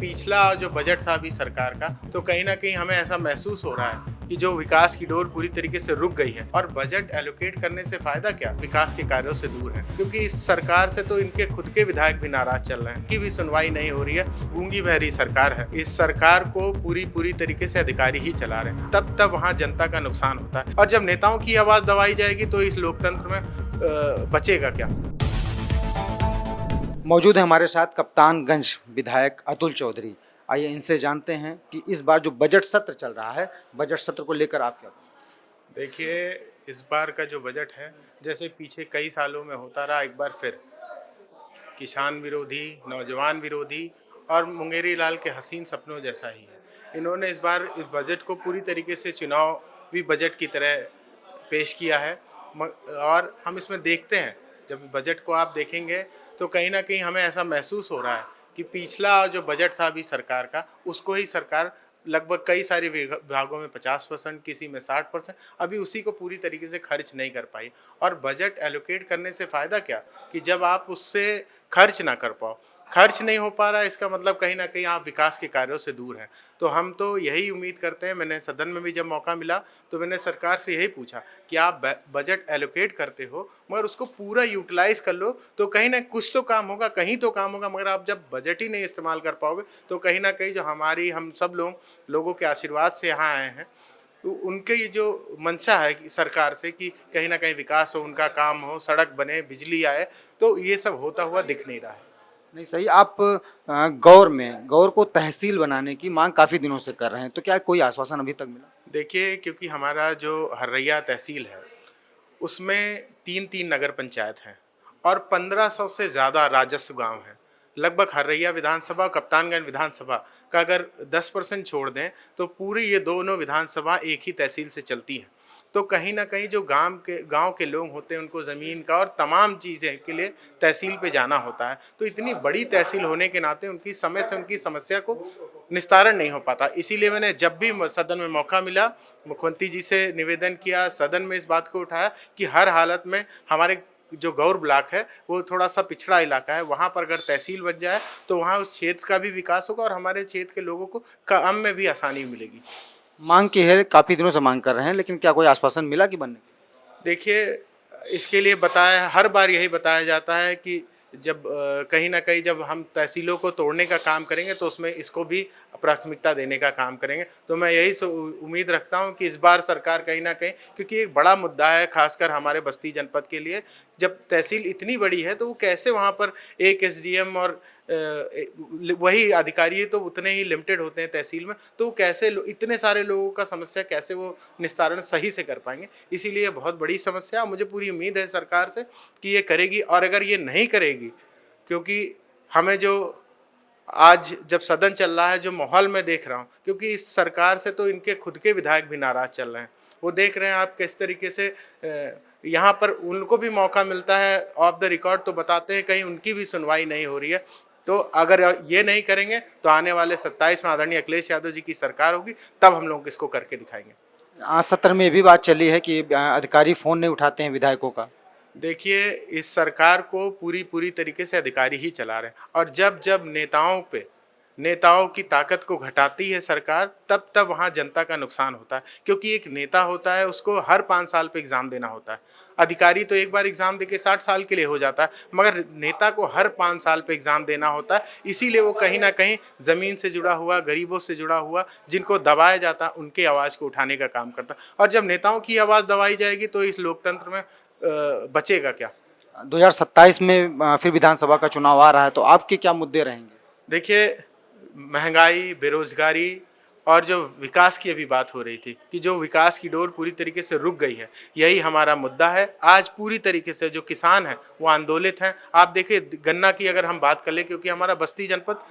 पिछला जो बजट था अभी सरकार का, तो कहीं न कहीं हमें ऐसा महसूस हो रहा है कि जो विकास की डोर पूरी तरीके से रुक गई है और बजट एलोकेट करने से फ़ायदा क्या? विकास के कार्यों से दूर है। क्योंकि इस सरकार से तो इनके खुद के विधायक भी नाराज़ चल रहे हैं, इनकी भी सुनवाई नहीं हो रही है, गूंगी-बहरी सरकार है। इस सरकार को पूरी तरीके से अधिकारी ही चला रहे हैं, तब वहाँ जनता का नुकसान होता है और जब नेताओं की आवाज़ दबाई जाएगी तो इस लोकतंत्र में बचेगा क्या? मौजूद है हमारे साथ कप्तानगंज विधायक अतुल चौधरी। आइए इनसे जानते हैं कि इस बार जो बजट सत्र चल रहा है, बजट सत्र को लेकर आप क्या कहेंगे? देखिए, इस बार का जो बजट है, जैसे पीछे कई सालों में होता रहा, एक बार फिर किसान विरोधी, नौजवान विरोधी और मुंगेरी लाल के हसीन सपनों जैसा ही है। इन्होंने इस बार इस बजट को पूरी तरीके से चुनावी बजट की तरह पेश किया है और हम इसमें देखते हैं, जब बजट को आप देखेंगे तो कहीं न कहीं हमें ऐसा महसूस हो रहा है कि पिछला जो बजट था अभी सरकार का, उसको ही सरकार लगभग कई सारे विभागों में 50%, किसी में 60%, अभी उसी को पूरी तरीके से खर्च नहीं कर पाई। और बजट एलोकेट करने से फ़ायदा क्या, कि जब आप उससे खर्च ना कर पाओ, खर्च नहीं हो पा रहा है, इसका मतलब कहीं ना कहीं आप विकास के कार्यों से दूर हैं। तो हम तो यही उम्मीद करते हैं, मैंने सदन में भी जब मौका मिला तो मैंने सरकार से यही पूछा कि आप बजट एलोकेट करते हो मगर उसको पूरा यूटिलाइज कर लो, तो कहीं ना कुछ तो काम होगा, कहीं तो काम होगा। मगर आप जब बजट ही नहीं इस्तेमाल कर पाओगे तो कहीं ना कहीं जो हम सब लोगों के आशीर्वाद से यहाँ आए हैं, तो उनके ये जो मंशा है कि सरकार से कि कहीं ना कहीं विकास हो, उनका काम हो, सड़क बने, बिजली आए, तो ये सब होता हुआ दिख नहीं रहा है। नहीं सही, आप गौर को तहसील बनाने की मांग काफ़ी दिनों से कर रहे हैं, तो क्या कोई आश्वासन अभी तक मिला? देखिए, क्योंकि हमारा जो हर्रैया तहसील है उसमें 3-3 नगर पंचायत हैं और 1500 से ज़्यादा राजस्व गांव हैं। लगभग हर्रैया विधानसभा, कप्तानगंज विधानसभा का अगर 10% छोड़ दें तो पूरी ये दोनों विधानसभा एक ही तहसील से चलती हैं। तो कहीं ना कहीं जो गांव के लोग होते हैं, उनको ज़मीन का और तमाम चीज़ें के लिए तहसील पे जाना होता है। तो इतनी बड़ी तहसील होने के नाते उनकी समय से उनकी समस्या को निस्तारण नहीं हो पाता। इसीलिए मैंने जब भी सदन में मौका मिला, मुख्यमंत्री जी से निवेदन किया, सदन में इस बात को उठाया कि हर हालत में हमारे जो गौर ब्लॉक है वो थोड़ा सा पिछड़ा इलाका है, वहाँ पर अगर तहसील बन जाए तो वहाँ उस क्षेत्र का भी विकास होगा और हमारे क्षेत्र के लोगों को काम में भी आसानी मिलेगी। मांग की है, काफ़ी दिनों से मांग कर रहे हैं, लेकिन क्या कोई आश्वासन मिला कि बनने? देखिए, इसके लिए हर बार यही बताया जाता है कि जब कहीं ना कहीं जब हम तहसीलों को तोड़ने का काम करेंगे तो उसमें इसको भी प्राथमिकता देने का काम करेंगे। तो मैं यही उम्मीद रखता हूं कि इस बार सरकार कहीं ना कहीं, क्योंकि एक बड़ा मुद्दा है खासकर हमारे बस्ती जनपद के लिए, जब तहसील इतनी बड़ी है तो वो कैसे वहाँ पर एक एसडीएम और वही अधिकारी तो उतने ही लिमिटेड होते हैं तहसील में, तो कैसे इतने सारे लोगों का समस्या कैसे वो निस्तारण सही से कर पाएंगे। इसीलिए बहुत बड़ी समस्या, मुझे पूरी उम्मीद है सरकार से कि ये करेगी। और अगर ये नहीं करेगी, क्योंकि हमें जो आज जब सदन चल रहा है, जो माहौल मैं देख रहा हूँ, क्योंकि इस सरकार से तो इनके खुद के विधायक भी नाराज़ चल रहे हैं। वो देख रहे हैं आप किस तरीके से यहाँ पर उनको भी मौका मिलता है, ऑफ द रिकॉर्ड तो बताते हैं, कहीं उनकी भी सुनवाई नहीं हो रही है। तो अगर ये नहीं करेंगे तो आने वाले 27 में आदरणीय अखिलेश यादव जी की सरकार होगी, तब हम लोग इसको करके दिखाएंगे। आज सत्र में ये भी बात चली है कि अधिकारी फ़ोन नहीं उठाते हैं विधायकों का। देखिए, इस सरकार को पूरी तरीके से अधिकारी ही चला रहे हैं और जब नेताओं की ताकत को घटाती है सरकार, तब वहाँ जनता का नुकसान होता है। क्योंकि एक नेता होता है, उसको हर 5 साल पे एग्ज़ाम देना होता है। अधिकारी तो एक बार एग्ज़ाम देके 60 साल के लिए हो जाता है, मगर नेता को हर 5 साल पे एग्ज़ाम देना होता है। इसीलिए वो कहीं ना कहीं ज़मीन से जुड़ा हुआ, गरीबों से जुड़ा हुआ, जिनको दबाया जाता है, उनकी आवाज़ को उठाने का काम करता है। और जब नेताओं की आवाज़ दबाई जाएगी तो इस लोकतंत्र में बचेगा क्या? 2027 में फिर विधानसभा का चुनाव आ रहा है, तो आपके क्या मुद्दे रहेंगे? देखिए, महंगाई, बेरोजगारी और जो विकास की अभी बात हो रही थी कि जो विकास की डोर पूरी तरीके से रुक गई है, यही हमारा मुद्दा है। आज पूरी तरीके से जो किसान हैं वो आंदोलित हैं। आप देखिए, गन्ना की अगर हम बात कर लें, क्योंकि हमारा बस्ती जनपद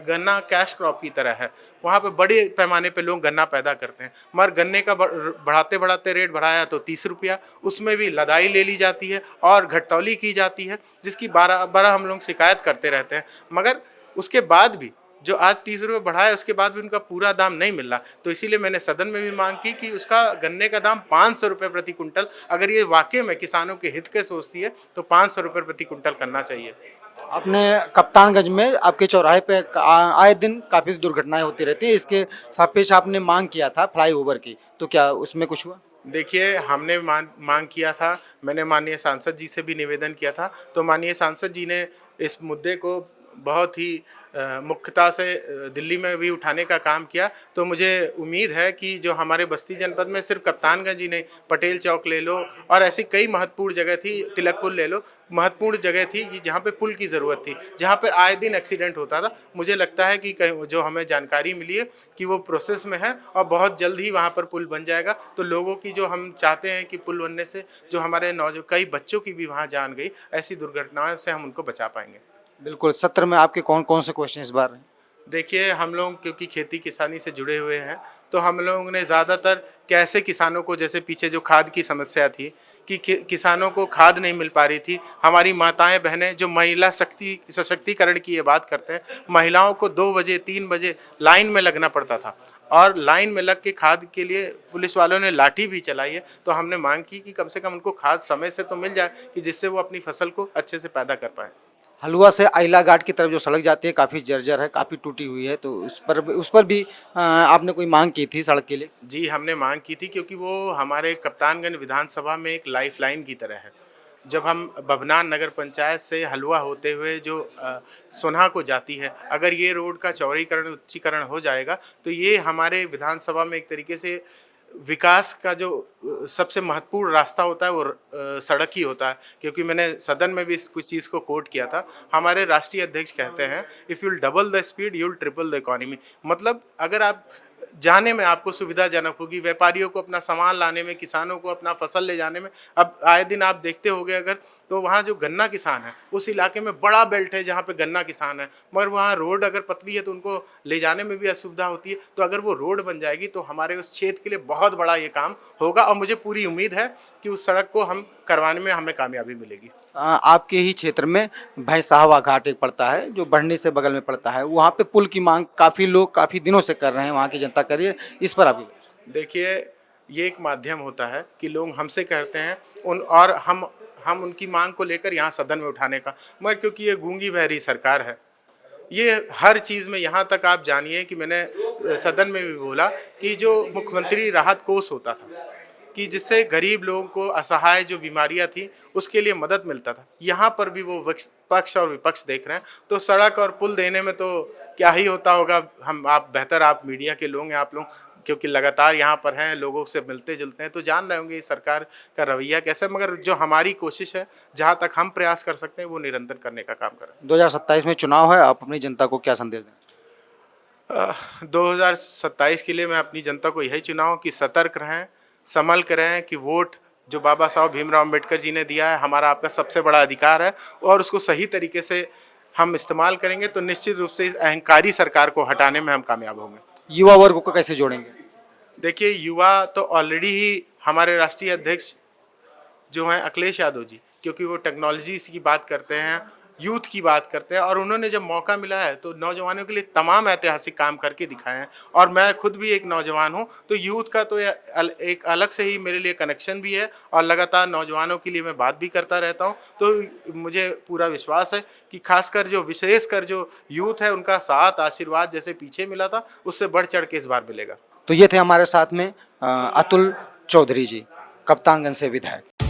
गन्ना कैश क्रॉप की तरह है, वहाँ पे बड़े पैमाने पे लोग गन्ना पैदा करते हैं, मगर गन्ने का बढ़ाते रेट बढ़ाया तो 30 रुपया, उसमें भी लदाई ले ली जाती है और घटतौली की जाती है, जिसकी बारह हम लोग शिकायत करते रहते हैं। मगर उसके बाद भी जो आज 30 रुपये बढ़ा है, उसके बाद भी उनका पूरा दाम नहीं मिल रहा। तो इसीलिए मैंने सदन में भी मांग की कि उसका गन्ने का दाम 500 रुपये प्रति कुंटल, अगर ये वाकई में किसानों के हित के सोचती है तो 500 रुपये प्रति कुंटल करना चाहिए। आपने कप्तानगंज में आपके चौराहे पे आए दिन काफ़ी दुर्घटनाएं होती रहती हैं, इसके सापेक्ष आपने मांग किया था फ्लाईओवर की, तो क्या उसमें कुछ हुआ? देखिए, हमने मांग किया था, मैंने माननीय सांसद जी से भी निवेदन किया था, तो माननीय सांसद जी ने इस मुद्दे को बहुत ही मुख्यता से दिल्ली में भी उठाने का काम किया। तो मुझे उम्मीद है कि जो हमारे बस्ती जनपद में सिर्फ कप्तानगंज ही नहीं, पटेल चौक ले लो और ऐसी कई महत्वपूर्ण जगह थी, तिलकपुर ले लो, महत्वपूर्ण जगह थी कि जहाँ पे पुल की ज़रूरत थी, जहाँ पर आए दिन एक्सीडेंट होता था। मुझे लगता है कि कहीं जो हमें जानकारी मिली है कि वो प्रोसेस में है और बहुत जल्द ही वहाँ पर पुल बन जाएगा। तो लोगों की जो हम चाहते हैं कि पुल बनने से जो हमारे कई बच्चों की भी वहाँ जान गई, ऐसी दुर्घटनाओं से हम उनको बचा पाएंगे। बिल्कुल, सत्र में आपके कौन कौन से क्वेश्चन इस बार हैं? देखिए, हम लोग क्योंकि खेती किसानी से जुड़े हुए हैं, तो हम लोगों ने ज़्यादातर कैसे किसानों को, जैसे पीछे जो खाद की समस्या थी कि किसानों को खाद नहीं मिल पा रही थी, हमारी माताएं बहनें जो महिला सशक्तिकरण की ये बात करते हैं, महिलाओं को 2 बजे 3 बजे लाइन में लगना पड़ता था और लाइन में लग के खाद के लिए पुलिस वालों ने लाठी भी चलाई है। तो हमने मांग की कि कम से कम उनको खाद समय से तो मिल जाए कि जिससे वो अपनी फसल को अच्छे से पैदा कर पाएँ। हलुआ से आइला घाट की तरफ जो सड़क जाती है काफ़ी जर्जर है, काफ़ी टूटी हुई है, तो उस पर भी आपने कोई मांग की थी सड़क के लिए? जी, हमने मांग की थी क्योंकि वो हमारे कप्तानगंज विधानसभा में एक लाइफ़लाइन की तरह है। जब हम बभनान नगर पंचायत से हलवा होते हुए जो सोन्हा को जाती है, अगर ये रोड का चौड़ीकरण, उच्चीकरण हो जाएगा, तो ये हमारे विधानसभा में एक तरीके से विकास का जो सबसे महत्वपूर्ण रास्ता होता है वो सड़क ही होता है। क्योंकि मैंने सदन में भी इस कुछ चीज़ को कोट किया था। हमारे राष्ट्रीय अध्यक्ष कहते हैं, if you'll double the speed you will triple the economy. मतलब अगर आप जाने में आपको सुविधाजनक होगी, व्यापारियों को अपना सामान लाने में, किसानों को अपना फसल ले जाने में। अब आए दिन आप देखते होंगे अगर, तो वहाँ जो गन्ना किसान है उस इलाके में बड़ा बेल्ट है जहाँ पे गन्ना किसान है, मगर वहाँ रोड अगर पतली है तो उनको ले जाने में भी असुविधा होती है। तो अगर वो रोड बन जाएगी तो हमारे उस क्षेत्र के लिए बहुत बड़ा ये काम होगा और मुझे पूरी उम्मीद है कि उस सड़क को हम करवाने में हमें कामयाबी मिलेगी। आपके ही क्षेत्र में भैंसाहवा घाट एक पड़ता है जो बढ़नी से बगल में पड़ता है, वहाँ पे पुल की मांग काफ़ी लोग काफ़ी दिनों से कर रहे हैं, वहाँ की जनता कर रही है, इस पर आप? देखिए, ये एक माध्यम होता है कि लोग हमसे कहते हैं और हम उनकी मांग को लेकर यहाँ सदन में उठाने का, मगर क्योंकि ये गूंगी बहरी सरकार है, ये हर चीज़ में, यहाँ तक आप जानिए कि मैंने सदन में भी बोला कि जो मुख्यमंत्री राहत कोष होता था कि जिससे गरीब लोगों को असहाय जो बीमारियां थी उसके लिए मदद मिलता था, यहाँ पर भी वो पक्ष और विपक्ष देख रहे हैं। तो सड़क और पुल देने में तो क्या ही होता होगा, हम आप बेहतर, आप मीडिया के लोग हैं, आप लोग क्योंकि लगातार यहाँ पर हैं, लोगों से मिलते जुलते हैं, तो जान रहे होंगे इस सरकार का रवैया कैसा है। मगर जो हमारी कोशिश है, जहाँ तक हम प्रयास कर सकते हैं, वो निरंतर करने का काम करें। 2027 में चुनाव है, आप अपनी जनता को क्या संदेश दें? 2027 के लिए मैं अपनी जनता को यही चुनाव कि सतर्क रहें, संभल कर रहें कि वोट जो बाबा साहब भीमराव अम्बेडकर जी ने दिया है, हमारा आपका सबसे बड़ा अधिकार है और उसको सही तरीके से हम इस्तेमाल करेंगे तो निश्चित रूप से इस अहंकारी सरकार को हटाने में हम कामयाब होंगे। युवा वर्ग को कैसे जोड़ेंगे? देखिए, युवा तो ऑलरेडी ही हमारे राष्ट्रीय अध्यक्ष जो हैं अखिलेश यादव जी, क्योंकि वो टेक्नोलॉजी की बात करते हैं, यूथ की बात करते हैं और उन्होंने जब मौका मिला है तो नौजवानों के लिए तमाम ऐतिहासिक काम करके दिखाए हैं। और मैं खुद भी एक नौजवान हूं, तो यूथ का तो एक अलग से ही मेरे लिए कनेक्शन भी है और लगातार नौजवानों के लिए मैं बात भी करता रहता हूं। तो मुझे पूरा विश्वास है कि खासकर जो विशेषकर जो यूथ है उनका साथ, आशीर्वाद जैसे पीछे मिला था, उससे बढ़ चढ़ के इस बार मिलेगा। तो ये थे हमारे साथ में अतुल चौधरी जी, कप्तानगंज से विधायक।